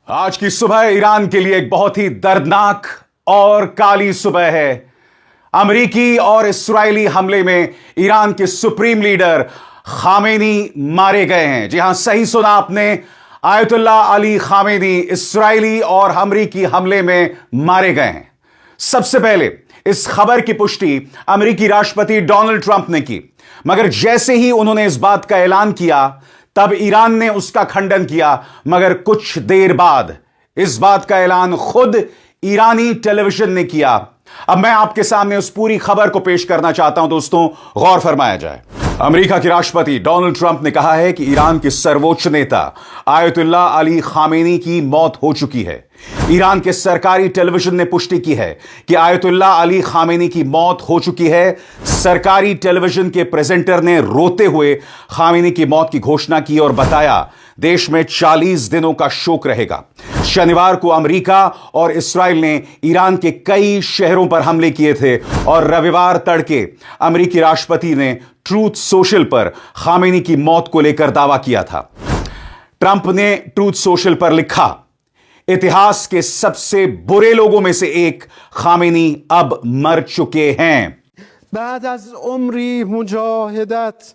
आज की सुबह ईरान के लिए एक बहुत ही दर्दनाक और काली सुबह है। अमेरिकी और इस्राएली हमले में ईरान के सुप्रीम लीडर खामेनी मारे गए हैं। जी हां, सही सुना आपने, आयतुल्ला अली खामेनी इस्राएली और अमेरिकी हमले में मारे गए हैं। सबसे पहले इस खबर की पुष्टि अमेरिकी राष्ट्रपति डोनाल्ड ट्रंप ने की, मगर जैसे ही उन्होंने इस बात का ऐलान किया तब ईरान ने उसका खंडन किया। मगर कुछ देर बाद इस बात का ऐलान खुद ईरानी टेलीविजन ने किया। अब मैं आपके सामने उस पूरी खबर को पेश करना चाहता हूं। दोस्तों, गौर फरमाया जाए। अमेरिका के राष्ट्रपति डोनाल्ड ट्रंप ने कहा है कि ईरान के सर्वोच्च नेता आयतुल्ला अली खामेनी की मौत हो चुकी है। ईरान के सरकारी टेलीविजन ने पुष्टि की है कि आयतुल्ला अली खामेनी की मौत हो चुकी है। सरकारी टेलीविजन के प्रेजेंटर ने रोते हुए खामेनी की मौत की घोषणा की और बताया, देश में 40 दिनों का शोक रहेगा। शनिवार को अमेरिका और इस्राएल ने ईरान के कई शहरों पर हमले किए थे और रविवार तड़के अमेरिकी राष्ट्रपति ने ट्रूथ सोशल पर खामेनी की मौत को लेकर दावा किया था। ट्रंप ने ट्रूथ सोशल पर लिखा, इतिहास के सबसे बुरे लोगों में से एक खामेनी अब मर चुके हैं। बाद az umri mujahidat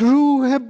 रूह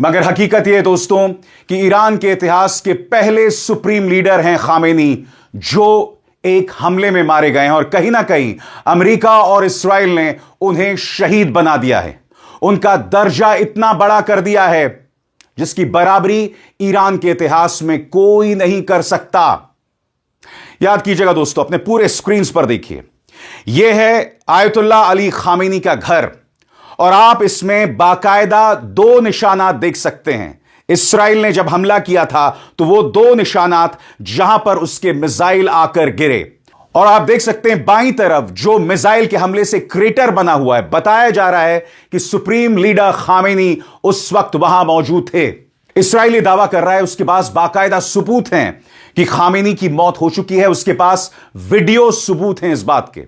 मगर हकीकत यह दोस्तों कि ईरान के इतिहास के पहले सुप्रीम लीडर हैं खामेनी, जो एक हमले में मारे गए हैं और कहीं ना कहीं अमेरिका और इस्राएल ने उन्हें शहीद बना दिया है। उनका दर्जा इतना बड़ा कर दिया है जिसकी बराबरी ईरान के इतिहास में कोई नहीं कर सकता। याद कीजिएगा दोस्तों, अपने पूरे स्क्रीन पर देखिए, यह है आयतुल्ला अली खामेनी का घर और आप इसमें बाकायदा 2 निशानात देख सकते हैं। इस्राएल ने जब हमला किया था तो वो 2 निशानात जहां पर उसके मिसाइल आकर गिरे, और आप देख सकते हैं बाईं तरफ जो मिसाइल के हमले से क्रेटर बना हुआ है। बताया जा रहा है कि सुप्रीम लीडर खामेनी उस वक्त वहां मौजूद थे। इस्राएल दावा कर रहा है उसके पास बाकायदा सबूत हैं कि खामेनी की मौत हो चुकी है। उसके पास वीडियो सबूत हैं इस बात के।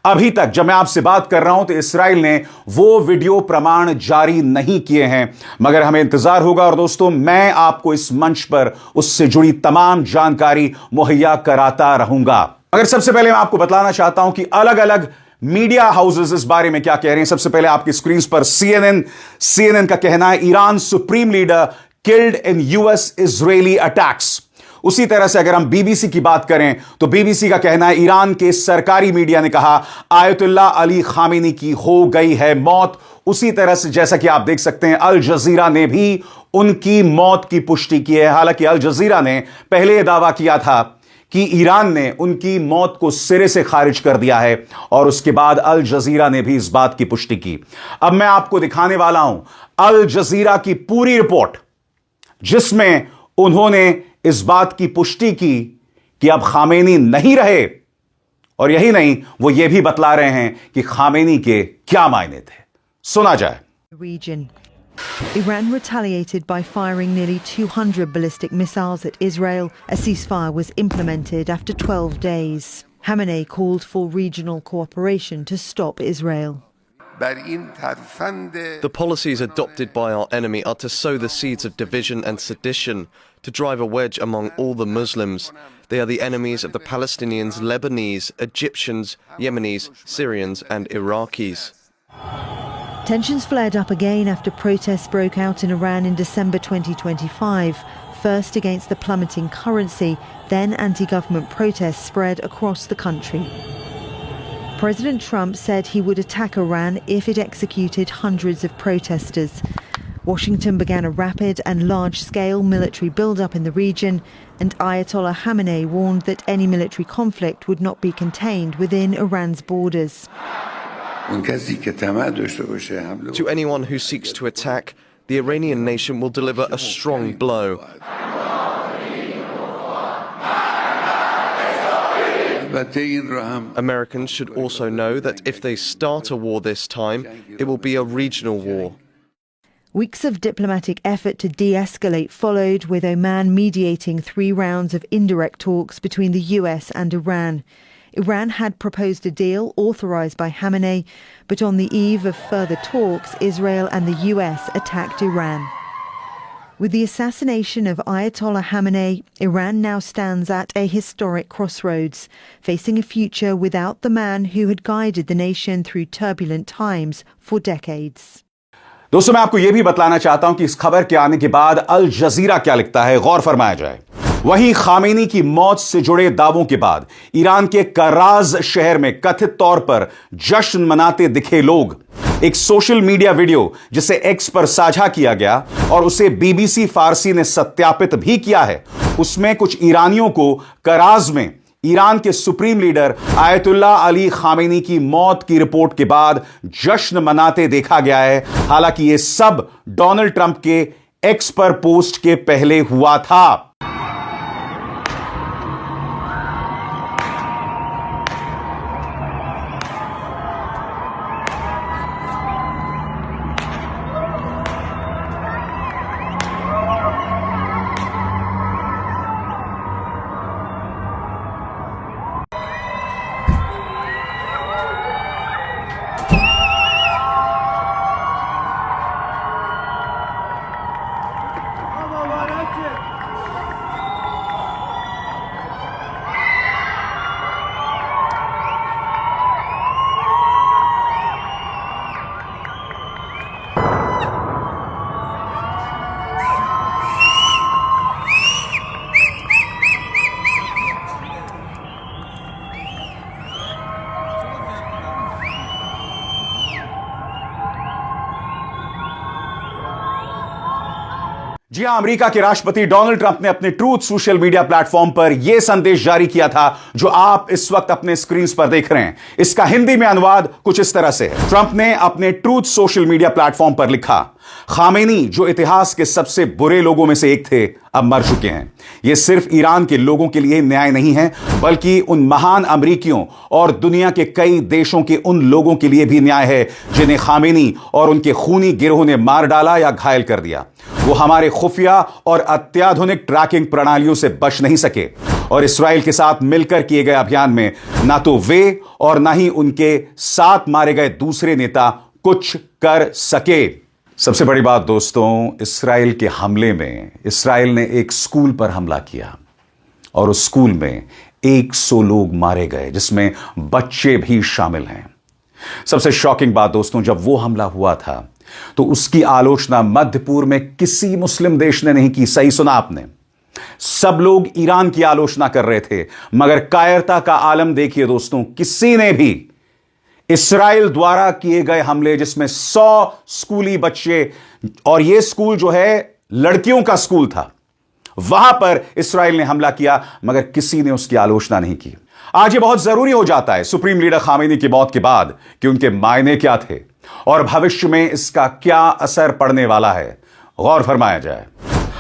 अभी तक जब मैं आपसे बात कर रहा हूं तो इस्राएल ने वो वीडियो प्रमाण जारी नहीं किए हैं, मगर हमें इंतजार होगा और दोस्तों मैं आपको इस मंच पर उससे जुड़ी तमाम जानकारी मुहैया कराता रहूंगा। मगर सबसे पहले मैं आपको बताना चाहता हूं कि अलग अलग मीडिया हाउसेस इस बारे में क्या कह रहे हैं। सबसे पहले आपकी स्क्रीन पर CNN का कहना है, Iran supreme leader killed in US Israeli attacks. उसी तरह से अगर हम BBC की बात करें तो BBC का कहना है, ईरान के सरकारी मीडिया ने कहा आयतुल्ला अली खामेनी की हो गई है मौत। उसी तरह से जैसा कि आप देख सकते हैं, अल जजीरा ने भी उनकी मौत की पुष्टि की है। हालांकि अल जजीरा ने पहले यह दावा किया था कि ईरान ने उनकी मौत को सिरे से खारिज कर दिया है और उसके बाद अल जजीरा ने भी इस बात की पुष्टि की। अब मैं आपको दिखाने वाला हूं अल जजीरा की पूरी रिपोर्ट, जिसमें उन्होंने इस बात की पुष्टि की कि अब खामेनी नहीं रहे, और यही नहीं, वो ये भी बतला रहे हैं कि खामेनी के क्या मायने थे। सुना जाए। Iran retaliated by firing nearly 200 ballistic missiles at Israel. A ceasefire was implemented after 12 days. Khamenei called for regional cooperation to stop Israel. The policies adopted by our enemy are to sow the seeds of division and sedition, to drive a wedge among all the Muslims. They are the enemies of the Palestinians, Lebanese, Egyptians, Yemenis, Syrians and Iraqis. Tensions flared up again after protests broke out in Iran in December 2025, first against the plummeting currency, then anti-government protests spread across the country. President Trump said he would attack Iran if it executed hundreds of protesters. Washington began a rapid and large-scale military build-up in the region, and Ayatollah Khamenei warned that any military conflict would not be contained within Iran's borders. To anyone who seeks to attack, the Iranian nation will deliver a strong blow. Americans should also know that if they start a war this time, it will be a regional war. Weeks of diplomatic effort to de-escalate followed, with Oman mediating 3 rounds of indirect talks between the US and Iran. Iran had proposed a deal authorised by Khamenei, but on the eve of further talks, Israel and the US attacked Iran. With the assassination of Ayatollah Khamenei, Iran now stands at a historic crossroads, facing a future without the man who had guided the nation through turbulent times for decades. दोस्तों, मैं आपको यह भी बतलाना चाहता हूं कि इस खबर के आने के बाद अल जजीरा क्या लिखता है, गौर फरमाया जाए। वहीं खामेनी की मौत से जुड़े दावों के बाद ईरान के कराज शहर में कथित तौर पर जश्न मनाते दिखे लोग। एक सोशल मीडिया वीडियो जिसे एक्स पर साझा किया गया और उसे बीबीसी फारसी ने सत्यापित भी किया है, उसमें कुछ ईरानियों को कराज में ईरान के supreme leader Ayatollah Ali Khamenei की मौत की रिपोर्ट के बाद जश्न मनाते देखा गया है। हालांकि यह सब डोनाल्ड ट्रंप के एक्स पर पोस्ट के पहले हुआ था। जी हां, अमेरिका के राष्ट्रपति डोनाल्ड ट्रंप ने अपने ट्रूथ सोशल मीडिया प्लेटफॉर्म पर यह संदेश जारी किया था जो आप इस वक्त अपने स्क्रीन पर देख रहे हैं। इसका हिंदी में अनुवाद कुछ इस तरह से है। ट्रंप ने अपने ट्रूथ सोशल मीडिया प्लेटफॉर्म पर लिखा, खामेनी जो इतिहास के सबसे बुरे लोगों में से एक थे, अब मर चुके हैं। यह सिर्फ ईरान के लोगों के लिए न्याय नहीं है, बल्कि उन महान अमेरिकियों और दुनिया के कई देशों के उन लोगों के लिए भी न्याय है जिन्हें खामेनी और उनके खूनी गिरोह ने मार डाला या घायल कर दिया। वो हमारे खुफिया और अत्याधुनिक ट्रैकिंग प्रणालियों से बच नहीं सके और इस्राएल के साथ मिलकर किए गए अभियान में ना तो वे और ना ही उनके साथ मारे गए दूसरे नेता कुछ कर सके। सबसे बड़ी बात दोस्तों, इस्राएल के हमले में इस्राएल ने एक स्कूल पर हमला किया और उस स्कूल में 100 लोग मारे गए, जिसमें बच्चे भी शामिल हैं। सबसे शॉकिंग बात दोस्तों, जब वो हमला हुआ था तो उसकी आलोचना मध्य पूर्व में किसी मुस्लिम देश ने नहीं की। सही सुना आपने, सब लोग ईरान की आलोचना कर रहे थे, मगर कायरता का आलम देखिए दोस्तों, किसी ने भी इस्राएल द्वारा किए गए हमले जिसमें 100 स्कूली बच्चे, और यह स्कूल जो है लड़कियों का स्कूल था, वहां पर इस्राएल ने हमला किया, मगर किसी ने उसकी आलोचना नहीं की। आज यह बहुत जरूरी हो जाता है सुप्रीम लीडर खामेनी की मौत के बाद कि उनके मायने क्या थे और भविष्य में इसका क्या असर पड़ने वाला है, गौर फरमाया जाए।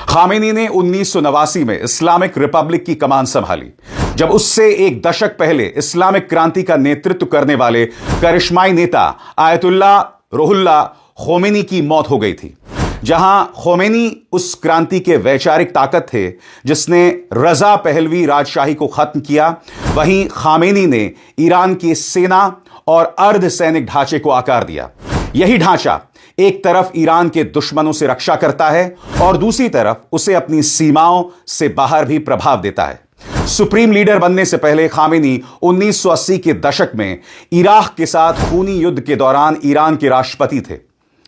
खामेनी ने 1989 में इस्लामिक रिपब्लिक की कमान संभाली, जब उससे एक दशक पहले इस्लामिक क्रांति का नेतृत्व करने वाले करिश्माई नेता आयतुल्लाह रुहुल्लाह खोमेनी की मौत हो गई थी। जहां खोमेनी उस क्रांति के वैचारिक ताकत थे जिसने रजा पहलवी राजशाही को खत्म किया, वहीं खामेनी ने ईरान की सेना और अर्ध सैनिक ढांचे को आकार दिया। यही ढांचा एक तरफ ईरान के दुश्मनों से रक्षा करता है और दूसरी तरफ उसे अपनी सीमाओं से बाहर भी प्रभाव देता है। सुप्रीम लीडर बनने से पहले खामेनी 1980 के दशक में इराक के साथ खूनी युद्ध के दौरान ईरान के राष्ट्रपति थे।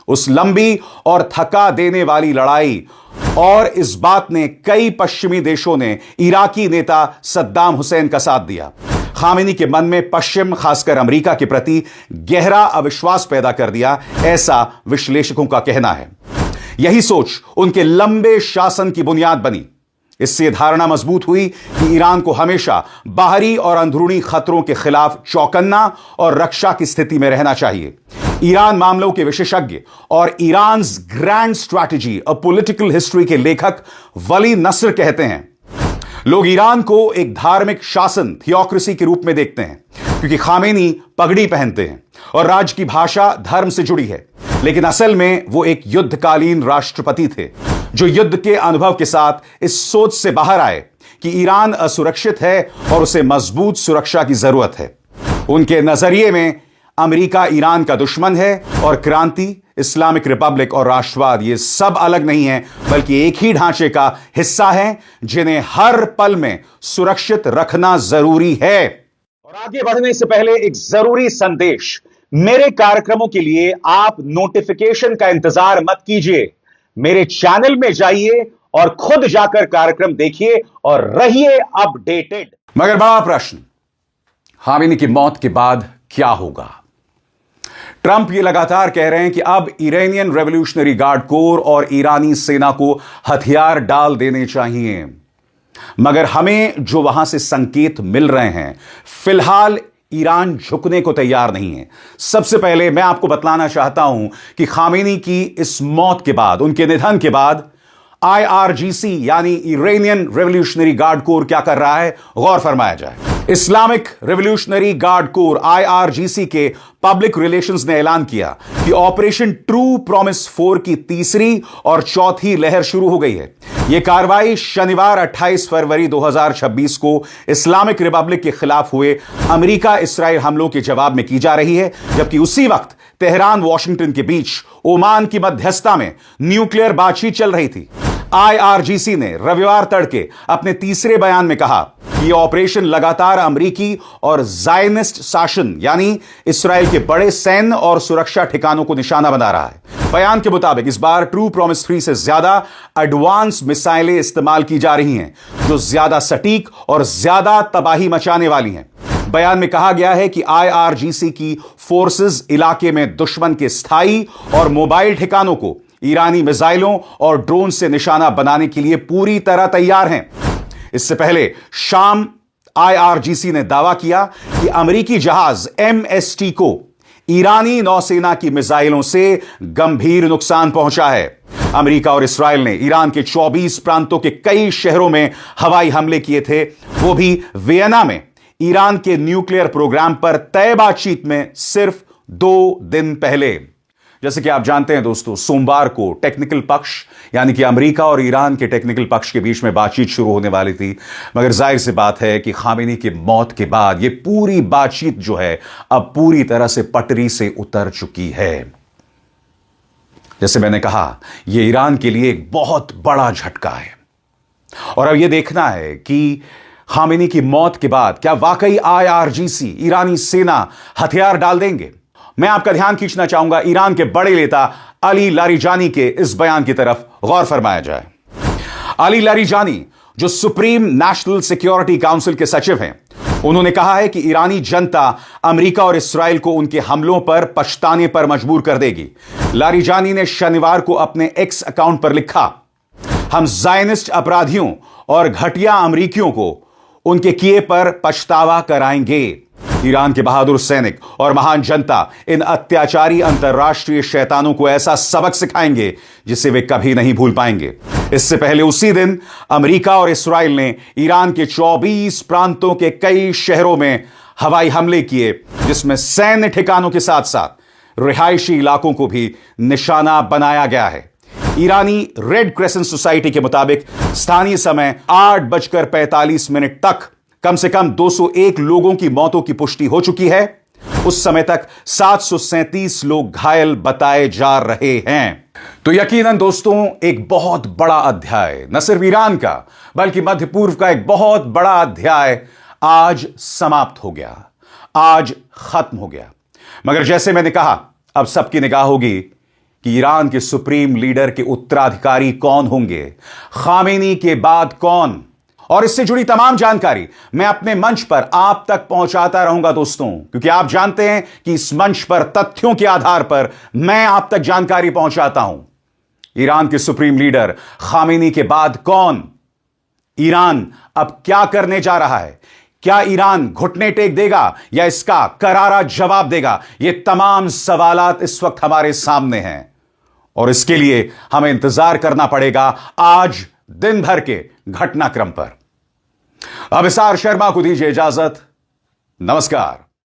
उस लंबी और थका देने वाली लड़ाई और इस बात ने कई पश्चिमी देशों ने इराकी नेता सद्दाम हुसैन का साथ दिया। खामेनी के मन में पश्चिम, खासकर अमेरिका के प्रति गहरा अविश्वास पैदा कर दिया, ऐसा विश्लेषकों का कहना है। यही सोच उनके लंबे शासन की बुनियाद बनी। इससे धारणा मजबूत हुई कि ईरान को हमेशा बाहरी और अंदरूनी खतरों के खिलाफ चौकन्ना और रक्षा की स्थिति में रहना चाहिए। ईरान मामलों के विशेषज्ञ और Iran grand strategy a political history के लेखक वली नस्र कहते हैं, लोग ईरान को एक धार्मिक शासन थियोक्रेसी के रूप में देखते हैं क्योंकि खामेनी पगड़ी पहनते हैं और राज्य की भाषा धर्म से जुड़ी है, लेकिन असल में वो एक युद्धकालीन राष्ट्रपति थे जो युद्ध के अनुभव के साथ इस सोच से बाहर आए कि ईरान असुरक्षित है और उसे मजबूत सुरक्षा की जरूरत है। उनके नजरिए में अमेरिका ईरान का दुश्मन है और क्रांति, इस्लामिक रिपब्लिक और राष्ट्रवाद ये सब अलग नहीं है बल्कि एक ही ढांचे का हिस्सा है जिन्हें हर पल में सुरक्षित रखना जरूरी है। और आगे बढ़ने से पहले एक जरूरी संदेश, मेरे कार्यक्रमों के लिए आप नोटिफिकेशन का इंतजार मत कीजिए, मेरे चैनल में जाइए और खुद जाकर कार्यक्रम देखिए और रहिए अपडेटेड। मगर बड़ा प्रश्न, खामेनी की मौत के बाद क्या होगा? ट्रंप ये लगातार कह रहे हैं कि अब इरानियन रेवोल्यूशनरी गार्ड कोर और ईरानी सेना को हथियार डाल देने चाहिए, मगर हमें जो वहां से संकेत मिल रहे हैं, फिलहाल ईरान झुकने को तैयार नहीं है। सबसे पहले मैं आपको बतलाना चाहता हूं कि खामेनी की इस मौत के बाद, उनके निधन के बाद IRGC यानी इरानियन रेवोल्यूशनरी गार्ड कोर क्या कर रहा है, गौर फरमाया जाए। Islamic revolutionary guard core IRGC के पब्लिक रिलेशंस ने ऐलान किया कि ऑपरेशन ट्रू प्रॉमिस 4 की तीसरी और चौथी लहर शुरू हो गई है। यह कार्रवाई शनिवार 28 फरवरी 2026 को इस्लामिक रिपब्लिक के खिलाफ हुए अमेरिका इस्राइल हमलों के जवाब में की जा रही है, जबकि उसी वक्त तेहरान वॉशिंगटन के बीच ओमान की मध्यस्थता में न्यूक्लियर बातचीत चल रही थी। IRGC ने रविवार तड़के अपने तीसरे बयान में कहा कि यह ऑपरेशन लगातार अमेरिकी और ज़ायनिस्ट शासन यानी इसराइल के बड़े सैन्य और सुरक्षा ठिकानों को निशाना बना रहा है। बयान के मुताबिक इस बार ट्रू प्रॉमिस 3 से ज्यादा एडवांस मिसाइलें इस्तेमाल की जा रही हैं जो ज्यादा सटीक और ज्यादा तबाही मचाने वाली हैं। बयान में कहा गया है कि IRGC की फोर्सेस इलाके में दुश्मन के स्थायी और मोबाइल ठिकानों को ईरानी मिसाइलों और ड्रोन से निशाना बनाने के लिए पूरी तरह तैयार हैं। इससे पहले शाम IRGC ने दावा किया कि अमेरिकी जहाज MST को ईरानी नौसेना की मिसाइलों से गंभीर नुकसान पहुंचा है। अमेरिका और इसराइल ने ईरान के 24 प्रांतों के कई शहरों में हवाई हमले किए थे, वो भी वियना में ईरान के न्यूक्लियर प्रोग्राम पर तय बातचीत में सिर्फ 2 दिन पहले। जैसे कि आप जानते हैं दोस्तों, सोमवार को टेक्निकल पक्ष यानी कि अमेरिका और ईरान के टेक्निकल पक्ष के बीच में बातचीत शुरू होने वाली थी, मगर जाहिर सी बात है कि खामेनी की मौत के बाद यह पूरी बातचीत जो है अब पूरी तरह से पटरी से उतर चुकी है। जैसे मैंने कहा, यह ईरान के लिए एक बहुत बड़ा झटका है और अब यह देखना है कि खामेनी की मौत के बाद क्या वाकई IRGC ईरानी सेना हथियार डाल देंगे। मैं आपका ध्यान खींचना चाहूंगा ईरान के बड़े नेता अली लारिजानी के इस बयान की तरफ गौर फरमाया जाए। अली लारिजानी जो सुप्रीम नेशनल सिक्योरिटी काउंसिल के सचिव हैं, उन्होंने कहा है कि ईरानी जनता अमेरिका और इसराइल को उनके हमलों पर पछताने पर मजबूर कर देगी। लारिजानी ने शनिवार को अपने X अकाउंट पर लिखा, हम ज़ायनिस्ट अपराधियों और घटिया अमेरिकियों को उनके किए पर पछतावा कराएंगे। ईरान के बहादुर सैनिक और महान जनता इन अत्याचारी अंतर्राष्ट्रीय शैतानों को ऐसा सबक सिखाएंगे जिसे वे कभी नहीं भूल पाएंगे। इससे पहले उसी दिन अमेरिका और इसराइल ने ईरान के 24 प्रांतों के कई शहरों में हवाई हमले किए, जिसमें सैन्य ठिकानों के साथ साथ रिहायशी इलाकों को भी निशाना बनाया गया है। ईरानी रेड क्रेसेंट सोसाइटी के मुताबिक स्थानीय समय 8:45 तक कम से कम 201 लोगों की मौतों की पुष्टि हो चुकी है। उस समय तक 737 लोग घायल बताए जा रहे हैं। तो यकीनन दोस्तों, एक बहुत बड़ा अध्याय न सिर्फ ईरान का बल्कि मध्य पूर्व का एक बहुत बड़ा अध्याय आज समाप्त हो गया, आज खत्म हो गया। मगर जैसे मैंने कहा, अब सबकी निगाह होगी कि ईरान के सुप्रीम लीडर के उत्तराधिकारी कौन होंगे, खामेनी के बाद कौन। और इससे जुड़ी तमाम जानकारी मैं अपने मंच पर आप तक पहुंचाता रहूंगा दोस्तों, क्योंकि आप जानते हैं कि इस मंच पर तथ्यों के आधार पर मैं आप तक जानकारी पहुंचाता हूं। ईरान के सुप्रीम लीडर खामेनी के बाद कौन, ईरान अब क्या करने जा रहा है, क्या ईरान घुटने टेक देगा या इसका करारा जवाब देगा? ये तमाम सवालात इस वक्त हमारे सामने हैं और इसके लिए हमें इंतजार करना पड़ेगा आज दिन भर के घटनाक्रम पर। अब अभिसार शर्मा को दीजिए इजाजत। नमस्कार।